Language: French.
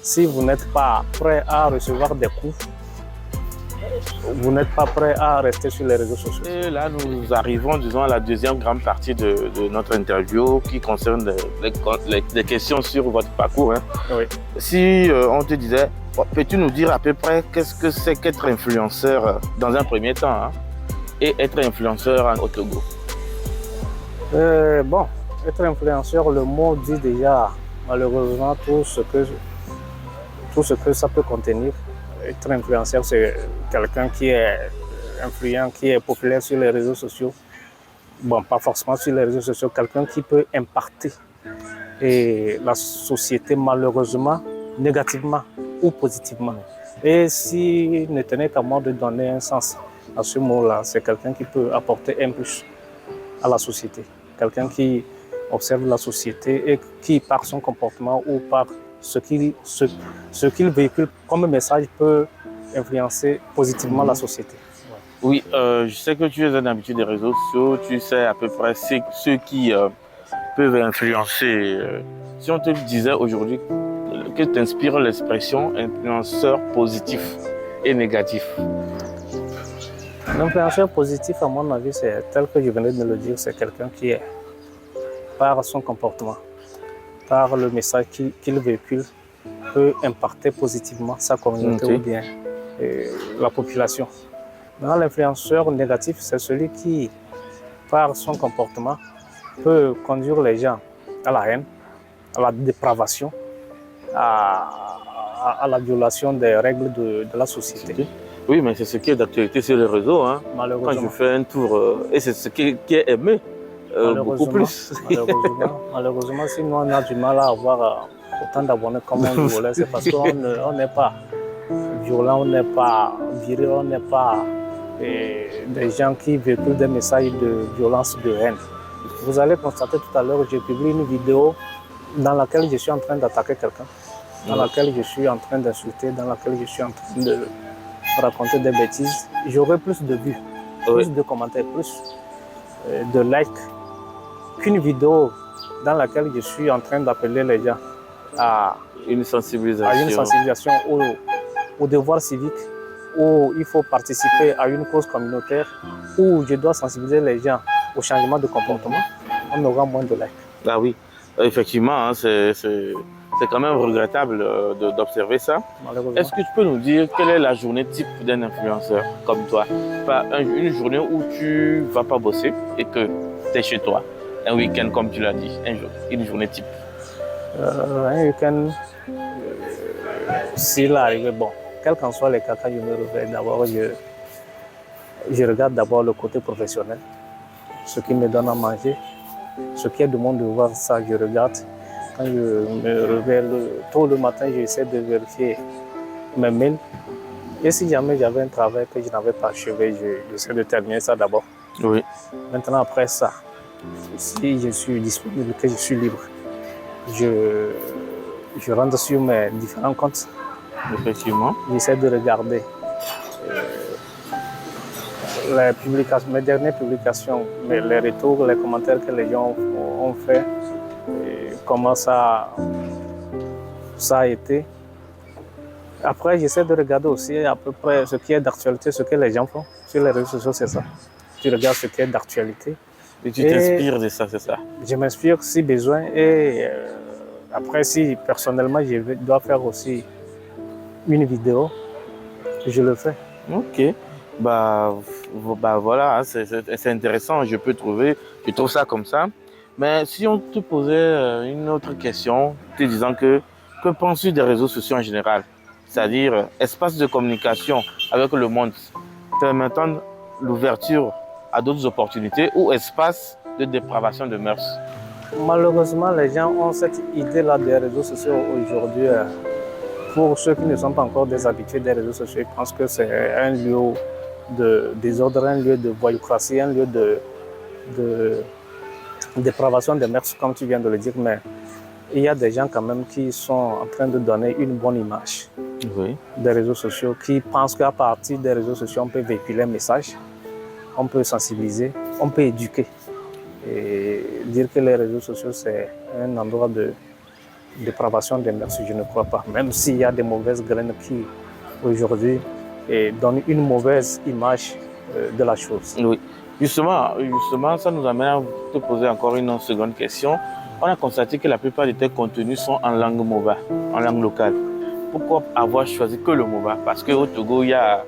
si vous n'êtes pas prêt à recevoir des coups, vous n'êtes pas prêt à rester sur les réseaux sociaux. Et là, nous arrivons, disons, à la deuxième grande partie de notre interview qui concerne les questions sur votre parcours. Hein. Oui. Si on te disait, peux-tu nous dire à peu près qu'est-ce que c'est qu'être influenceur dans un premier temps hein, et être influenceur au Togo? Bon, être influenceur, le mot dit déjà malheureusement tout ce que ça peut contenir. Être influenceur, c'est quelqu'un qui est influent, qui est populaire sur les réseaux sociaux. Bon, pas forcément sur les réseaux sociaux, quelqu'un qui peut impacter et la société malheureusement, négativement ou positivement. Et s'il ne tenait qu'à moi de donner un sens à ce mot-là, c'est quelqu'un qui peut apporter un plus à la société. Quelqu'un qui observe la société et qui, par son comportement ou par ce qu'il véhicule comme message, peut influencer positivement la société. Oui, je sais que tu es un habitué des réseaux sociaux, tu sais à peu près ceux qui peuvent influencer. Si on te disait aujourd'hui, que t'inspire l'expression influenceur positif et négatif? L'influenceur positif, à mon avis, c'est tel que je venais de le dire, c'est quelqu'un qui est, par son comportement, par le message qu'il véhicule, peut impacter positivement sa communauté ou bien la population. Dans l'influenceur négatif, c'est celui qui, par son comportement, peut conduire les gens à la haine, à la dépravation, à la violation des règles de la société. Oui, mais c'est ce qui est d'actualité sur les réseaux. Hein. Quand je fais un tour, et c'est ce qui est aimé beaucoup plus. Malheureusement, si nous on a du mal à avoir autant d'abonnés comme on voulait, c'est parce qu'on n'est pas violent, on n'est pas viril, on n'est pas des gens qui véhiculent des messages de violence, de haine. Vous allez constater tout à l'heure, j'ai publié une vidéo dans laquelle je suis en train d'attaquer quelqu'un, dans laquelle je suis en train d'insulter, dans laquelle je suis en train de raconter des bêtises. J'aurai plus de vues, plus de commentaires, plus de likes qu'une vidéo dans laquelle je suis en train d'appeler les gens à une sensibilisation au devoir civique, où il faut participer à une cause communautaire, où je dois sensibiliser les gens au changement de comportement. On aura moins de likes. Ah oui, effectivement, hein, c'est quand même regrettable d'observer ça. Est-ce que tu peux nous dire quelle est la journée type d'un influenceur comme toi? Pas une journée où tu ne vas pas bosser et que tu es chez toi. Un week-end, comme tu l'as dit, une journée type. Un week-end, s'il arrive, bon, quel qu'en soit les cas, quand je me réveille, d'abord, je regarde d'abord le côté professionnel, ce qui me donne à manger, ce qui est de mon devoir, ça, je regarde. Quand je me réveille tôt le matin, j'essaie de vérifier mes mails. Et si jamais j'avais un travail que je n'avais pas achevé, j'essaie de terminer ça d'abord. Oui. Maintenant, après ça, si je suis disponible, que je suis libre, je rentre sur mes différents comptes. Effectivement. J'essaie de regarder les publications, mes dernières publications, les retours, les commentaires que les gens ont fait, comment ça a été. Après, j'essaie de regarder aussi à peu près ce qui est d'actualité, ce que les gens font sur les réseaux sociaux, c'est ça. Tu regardes ce qui est d'actualité. Et tu t'inspires de ça, c'est ça? Je m'inspire si besoin et après, si personnellement je dois faire aussi une vidéo, je le fais. Ok. Bah voilà, c'est intéressant, je trouve ça comme ça. Mais si on te posait une autre question, te disant que penses-tu des réseaux sociaux en général? C'est-à-dire espace de communication avec le monde, permettant l'ouverture à d'autres opportunités ou espace de dépravation de mœurs? Malheureusement, les gens ont cette idée-là des réseaux sociaux aujourd'hui. Pour ceux qui ne sont pas encore des habitués des réseaux sociaux, ils pensent que c'est un lieu de désordre, un lieu de voyoucratie, un lieu de dépravation des mœurs, comme tu viens de le dire. Mais il y a des gens quand même qui sont en train de donner une bonne image des réseaux sociaux, qui pensent qu'à partir des réseaux sociaux, on peut véhiculer un message, on peut sensibiliser, on peut éduquer. Et dire que les réseaux sociaux, c'est un endroit dépravation des mœurs, je ne crois pas. Même s'il y a des mauvaises graines qui, aujourd'hui, donnent une mauvaise image de la chose. Oui. Justement, ça nous amène à te poser encore une seconde question. On a constaté que la plupart de tes contenus sont en langue mova, en langue locale. Pourquoi avoir choisi que le mova? Parce qu'au Togo, il y a